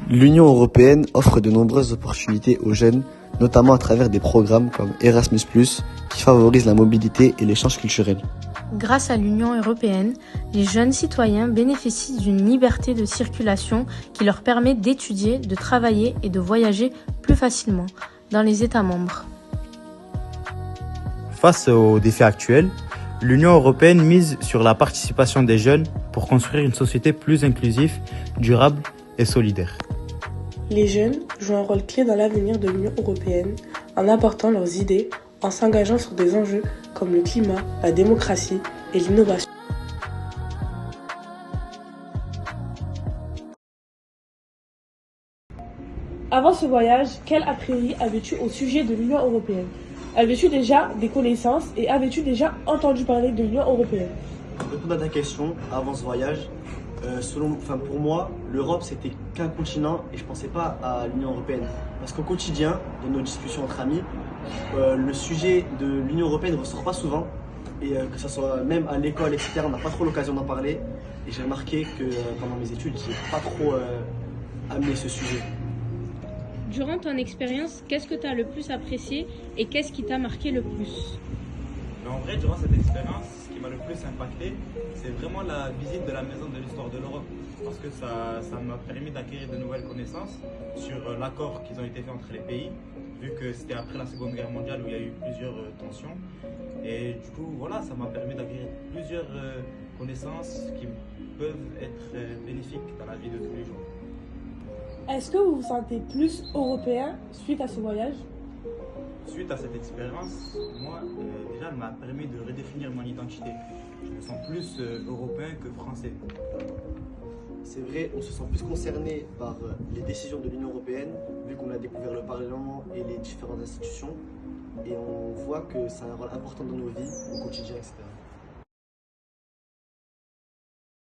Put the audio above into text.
L'Union européenne offre de nombreuses opportunités aux jeunes, notamment à travers des programmes comme Erasmus+, qui favorisent la mobilité et l'échange culturel. Grâce à l'Union européenne, les jeunes citoyens bénéficient d'une liberté de circulation qui leur permet d'étudier, de travailler et de voyager plus facilement dans les États membres. Face aux défis actuels, l'Union européenne mise sur la participation des jeunes pour construire une société plus inclusive, durable et solidaire. Les jeunes jouent un rôle clé dans l'avenir de l'Union européenne en apportant leurs idées, en s'engageant sur des enjeux comme le climat, la démocratie et l'innovation. Avant ce voyage, quel a priori avais-tu au sujet de l'Union européenne? Avais-tu déjà des connaissances et avais-tu déjà entendu parler de l'Union européenne? Pour répondre à ta question, avant ce voyage, pour moi, l'Europe c'était qu'un continent et je pensais pas à l'Union européenne. Parce qu'au quotidien, dans nos discussions entre amis, le sujet de l'Union européenne ne ressort pas souvent. Et que ce soit même à l'école, etc., on n'a pas trop l'occasion d'en parler. Et j'ai remarqué que pendant mes études, j'ai pas trop amené ce sujet. Durant ton expérience, qu'est-ce que tu as le plus apprécié et qu'est-ce qui t'a marqué le plus? Mais en vrai, durant cette expérience, ce qui m'a le plus impacté, c'est vraiment la visite de la Maison de l'Histoire de l'Europe. Parce que ça m'a permis d'acquérir de nouvelles connaissances sur l'accord qu'ils ont été faits entre les pays, vu que c'était après la Seconde Guerre mondiale où il y a eu plusieurs tensions. Et du coup, voilà, ça m'a permis d'acquérir plusieurs connaissances qui peuvent être bénéfiques dans la vie de tous les jours. Est-ce que vous vous sentez plus européen suite à ce voyage? Suite à cette expérience, moi, déjà, elle m'a permis de redéfinir mon identité. Je me sens plus européen que français. C'est vrai, on se sent plus concerné par les décisions de l'Union européenne, vu qu'on a découvert le Parlement et les différentes institutions. Et on voit que ça a un rôle important dans nos vies, au quotidien, etc.